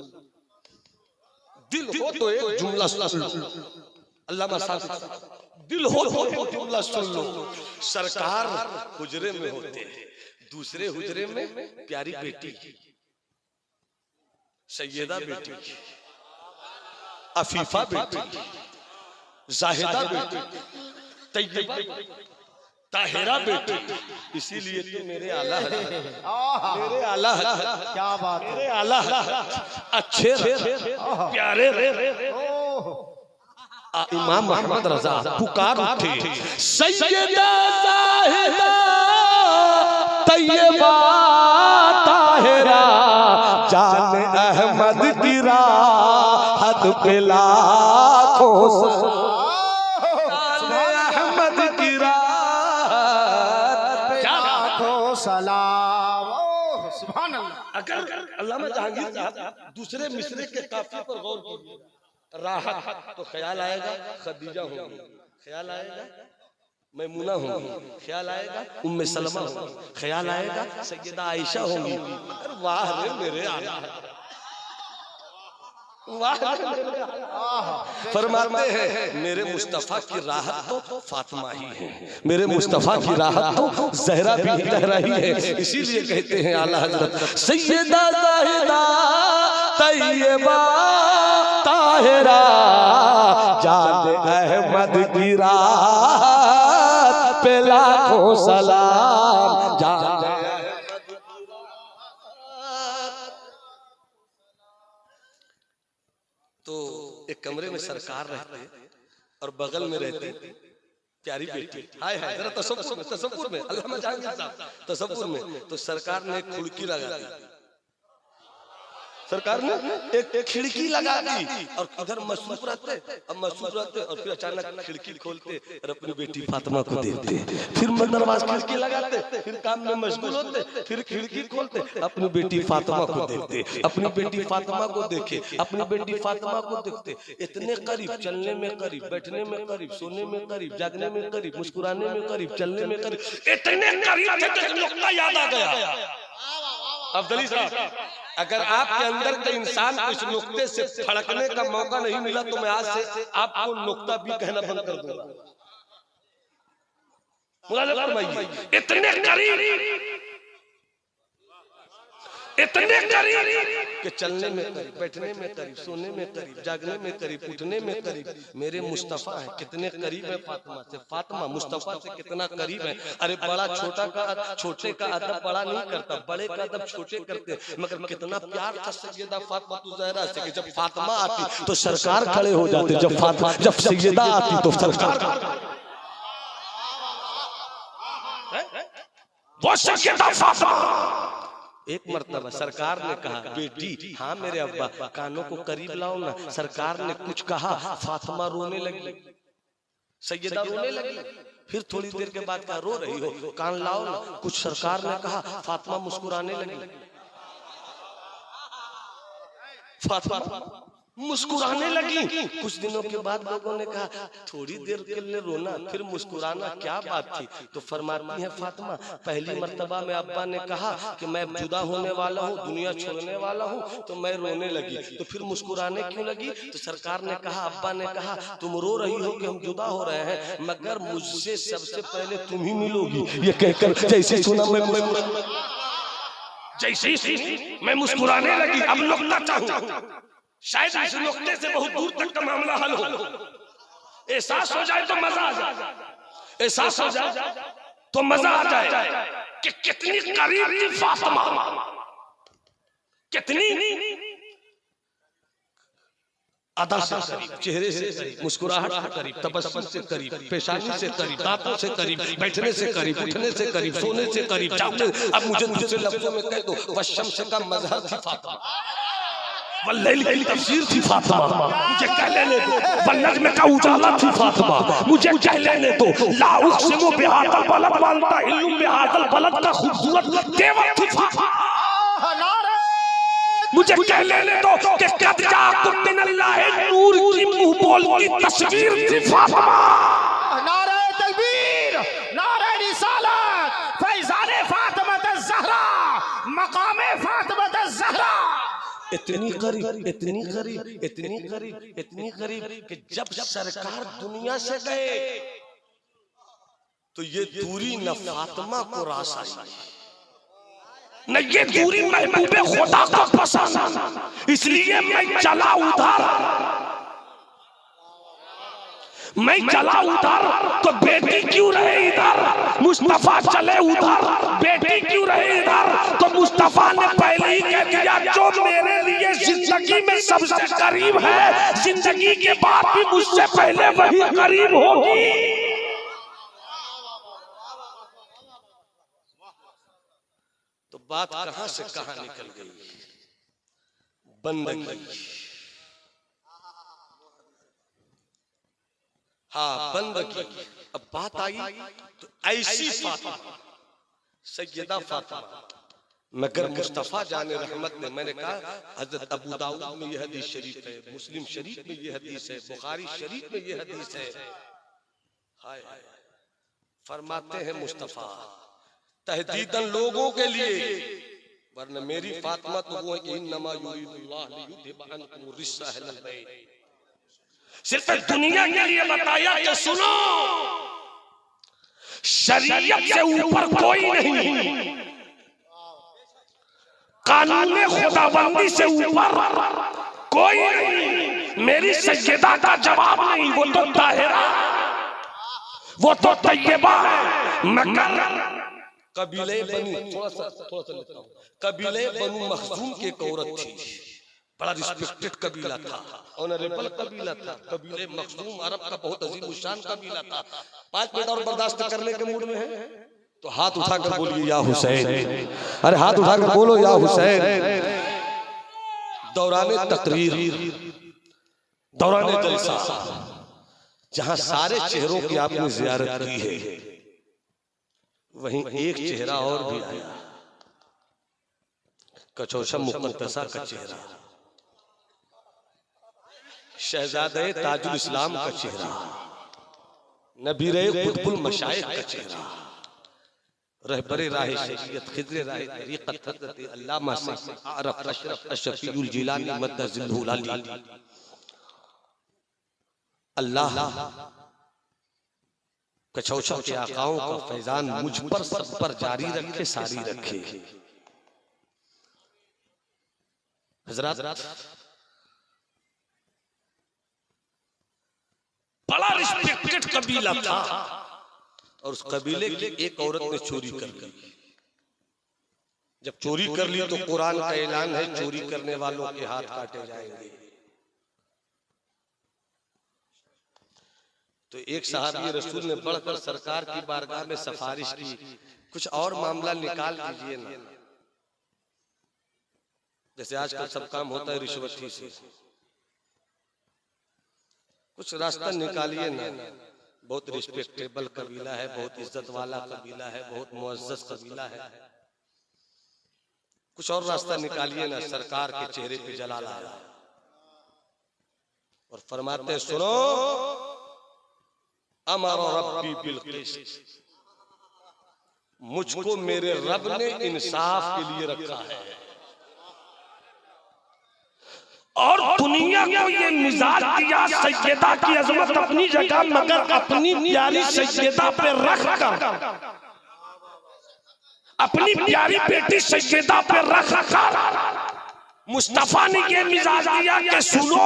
दिल हो तो एक जुमला सुन लो, अल्लामा साहब, दिल हो तो एक जुमला सुन लो। सरकार हुजरे में होते हैं, दूसरे हुजरे में प्यारी बेटी सैयदा बेटी, अफीफा बेटी, जाहिदा बेटी, तैयबा, ताहिरा बेटी, इसीलिए तो मेरे आला हज़रत, मेरे आला हज़रत, क्या बात है, मेरे आला हज़रत अच्छे प्यारे इमाम मोहम्मद रजा पुकार उठे, सैयदा जाहिदा तैयबा ताहिरा जान अहमद की राहत पे लाखों अहमद की राहत पे लाखों सलाम। ओह सुभान अल्लाह। अगर अल्लामा जहांगीर साहब दूसरे मिसरे के काफिये पर गौर कीजिए, राहत तो ख्याल आएगा खदीजा होंगी, ख्याल आएगा मैमुना होंगी, ख्याल आएगा उम्मे सलमा होंगी, ख्याल आएगा सैयदा आयशा होंगी। अरे वाह रे मेरे आला, वाह रे मेरे आला। फरमाते हैं मेरे मुस्तफा की राहत तो फातिमा ही है, मेरे मुस्तफा की राहत तो जहरा भी जहरा ही है। इसीलिए कहते हैं आला हजरत सैयदा जाहिदा तैयबा ताहिरा जान अहमद की राहत पे लाखों सलाम, जान अहमद की राहत। तो एक कमरे में सरकार रहते और बगल में रहते प्यारी बेटी। हाय हाय जरा तसव्वुर में अल्लामा जहांगीर साहब तसव्वुर में, तो सरकार ने एक खिड़की लगा दी, सरकार ने एक खिड़की लगा दी और उधर मसरूफ रहते, अब मसरूफ रहते और फिर अचानक खिड़की खोलते और अपनी बेटी फातिमा को देखते, फिर दरवाजा खिड़की लगाते, फिर काम में मशगूल होते, फिर खिड़की खोलते, अपनी बेटी फातिमा को देखते, अपनी बेटी फातिमा को देखे, अपनी बेटी फातिमा को देखते, इतने करीब, चलने में करीब, बैठने में करीब, सोने में करीब, जागने में करीब, मुस्कुराने में करीब, चलने में करीब, इतने करीब थे कि नुक्ता याद आ गया। अब्दुल्ली साहब, अगर आपके अंदर के इंसान को इस नुक्ते से फड़कने का मौका नहीं मिला तो मैं आज से आपको नुक्ता भी कहना बंद कर दूंगा। मुलाज़ा फरमाइए, इतने करीब कि चलने में करीब, बैठने में करीब, सोने में करीब, जागने में करीब, उठने में करीब मेरे मुस्तफा है। कितने करीब है फातिमा से, फातिमा मुस्तफा से कितना करीब है। अरे बड़ा छोटे का अदब बड़ा नहीं करता, बड़े का अदब छोटे करते, मगर कितना प्यार था सैयदा फातिमा ज़हरा से कि जब फातिमा आती तो सरकार खड़े हो जाते, जब सैयदा आती तो सरकार, वो सैयदा फातिमा। एक मर्तबा सरकार ने कहा, बेटी हाँ मेरे अब्बा कानों को करीब लाओ ना। सरकार ने कुछ कहा, फातिमा रोने लगी, सैयदा रोने लगी। फिर थोड़ी देर के बाद कहा, रो रही हो कान लाओ ना। कुछ सरकार ने कहा, फातिमा मुस्कुराने लगी, फातिमा मुस्कुराने लगी। कुछ दिनों के बाद लोगों ने कहा, थोड़ी देर के लिए रोना फिर मुस्कुराना क्या बात थी? तो फरमाती है फातिमा, पहली मर्तबा में अब्बा ने कहा कि मैं जुदा होने वाला हूँ, दुनिया छोड़ने वाला हूँ, तो मैं रोने लगी। तो फिर मुस्कुराने क्यों लगी? तो सरकार ने कहा, अब्बा ने कहा तुम रो रही हो कि हम जुदा हो रहे हैं, मगर मुझसे सबसे पहले तुम ही मिलोगी। ये कहकर जैसे सुना जैसे मैं मुस्कुराने लगी। अब नुक्ता चाहूं, शायद इस नुक्ते से बहुत दूर तक का मामला हल हो। एहसास हो जाए तो मजा आ जाए, एहसास हो जाए तो मजा आ जाए कि कितनी करीब थी फातिमा, कितनी अदा से करीब, चेहरे से करीब, मुस्कुराहट से करीब, तबस्सुम से करीब, पेशानी से करीब, दांतों से करीब, बैठने से करीब, उठने से करीब, सोने से करीब। अब मुझे दूसरे लफ्जों में कह दो, वशम्स का मज़हर थी फातिमा, वल्लैल की तफसीर थी फातिमा, मुझे कह लेने दो, वन्नज्म का उजाला थी फातिमा, मुझे कह लेने दो, ला उक़सिमु बिहाज़ल बलद व अंता हिल्लुम बिहाज़ल बलद का खूबसूरत देवर थी फातिमा। मुझे कह लेने दो कि कद जाकुम मिनल्लाहि नूर की मुंह बोल की तस्वीर थी फातिमा। नारे तकबीर, नारे रिसालत, फैज़ाने फातिमा ज़हरा, मकामे फातिमा ज़हरा। इतनी करीब, इतनी करीब, इतनी करीब, इतनी करीब कि जब सरकार दुनिया से गए तो ये दूरी न फातिमा को रास आई, न ये दूरी महबूबे खुदा को पसंद, इसलिए मैं चला उधर मैं चला उधर तो बेटी क्यों रहे इधर, मुस्तफा चले उधर बेटी क्यों रहे इधर। तो मुस्तफा ने पहले ही कह दिया जो मेरे लिए जिंदगी में सबसे करीब है, जिंदगी के बाद भी मुझसे पहले वही करीब होगी। तो बात कहां से कहां निकल गई, बंदगी। हाँ बंदगी। अब बात आई तो ऐसी फातिमा, सैयदा फातिमा, मगर मुस्तफा जाने रहमत ने, मैंने कहा हजरत अबू दाऊद में यह हदीस शरीफ है, मुस्लिम शरीफ में यह हदीस है, बुखारी शरीफ में यह हदीस है। हाय फरमाते हैं मुस्तफा तहदीदन लोगों के लिए, वरना मेरी फातिमा तो वो है कि इन्नमा युरिदुल्लाह लियुज़हिबा अन्कुम रिज्सा अहलल बैत। सिर्फ दुनिया के लिए बताया कि सुनो शरीयत से ऊपर कोई नहीं, कानून खुदाबंदी से ऊपर कोई नहीं। मेरी सैयदा का जवाब नहीं, वो तो ताहिरा, वो तो तैयबा है। मगर कबीले बनु, थोड़ा सा लेता हूं, कबीले बनु मखजूम की एक औरत थी, बड़ा रिस्पेक्टेड कबीला था, ऑनरेबल कबीला था। कबीले मखजूम अरब का बहुत अजीम शान कबीला था। 5 मिनट और बर्दाश्त करने के मूड में है तो हाथ उठाकर बोलिए या हुसैन। अरे हाथ उठाकर बोलो या हुसैन। दौराने तकरीर, दौराने जलसा, जहां सारे चेहरों की आपने जियारत की है, वहीं एक चेहरा और भी आया, कचौशा मुक़द्दसा का चेहरा, शहजादे ताजुल इस्लाम का चेहरा, नबीरे कुतुबुल मशाइख का चेहरा, रहबरे राह शरीयत खिज़्र राह तरीक़त हज़रत अल्लामा सैयद आरफ अशरफ अशफीउल जिलानी मद्दज़िल्हुल अली। अल्लाह कचौशा के आकाओं का फैजान मुझ पर सब पर जारी रखे, सारी रखे। हज़रात बड़ा रिस्पेक्टेड कबीला था और उस कबीले की एक औरत ने चोरी कर ली। जब चोरी कर ली तो कुरान का ऐलान है चोरी करने वालों के हाथ काटे जाएंगे। तो एक सहाबी रसूल ने बढ़कर सरकार की बारगाह में सिफारिश की, कुछ और मामला निकाल दीजिए ना, जैसे आजकल सब काम होता है रिश्वती से, कुछ रास्ता निकालिए ना। बहुत रिस्पेक्टेबल कबीला है, बहुत इज्जत वाला कबीला है, बहुत मुअज्जज कबीला है, कुछ और रास्ता निकालिए ना। सरकार के चेहरे पे जलाल आया और फरमाते हैं सुनो, अमर रब्बी बिल क़िस्त, मुझको मेरे रब ने इंसाफ के लिए रखा है। और दुनिया को ये मिजाज दिया सैयदा की अजमत अपनी जगह, मगर अपनी प्यारी सैयदा पे रख कर, अपनी प्यारी बेटी सैयदा पे रख कर मुस्तफा ने ये मिजाज दिया कि सुनो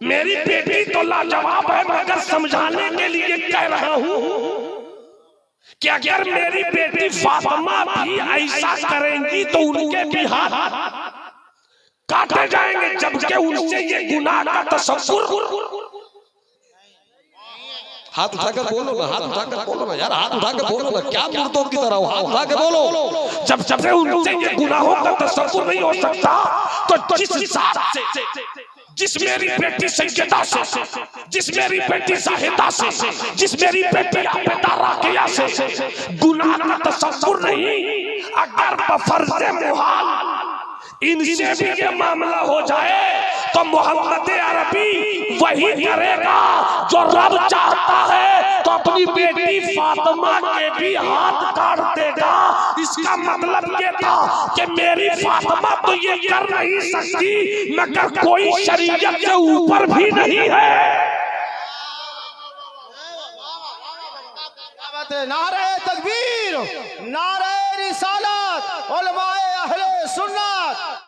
मेरी बेटी तो लाजवाब है, मगर समझाने के लिए कह रहा हूं कि अगर मेरी बेटी फातिमा भी ऐसा करेंगी तो उनके भी हाथ काटे जाएंगे, जबकि उनसे ये गुनाह का तसव्वुर। हाथ उठाकर बोलो ना, हाथ उठाकर बोलो ना यार, हाथ उठाकर बोलो ना, क्या मुर्दों की तरह हो, हाथ उठाकर बोलो। जब से उनसे ये गुनाहों का तसव्वुर नहीं हो सकता, तो जिस हिसाब से, जिस मेरी बेटी सैयदा से, जिस मेरी बेटी साहिदा से, जिस मेरी बेटी आबिदा राकिया से गुनाह का तसव्वुर नहीं, अगर बफर्ज़े मुहाल इनसे भी ये मामला हो जाए तो मोहम्मद अरबी वही करेगा जो रब चाहता है, तो अपनी बेटी फातिमा के भी हाथ काट देगा। इसका मतलब ये था कि मेरी फातिमा तो ये कर नहीं सकती, मगर कोई शरीयत से ऊपर भी नहीं है। नारे तकबीर, नारे रिसालत, उलमाए अहले सुन्नत।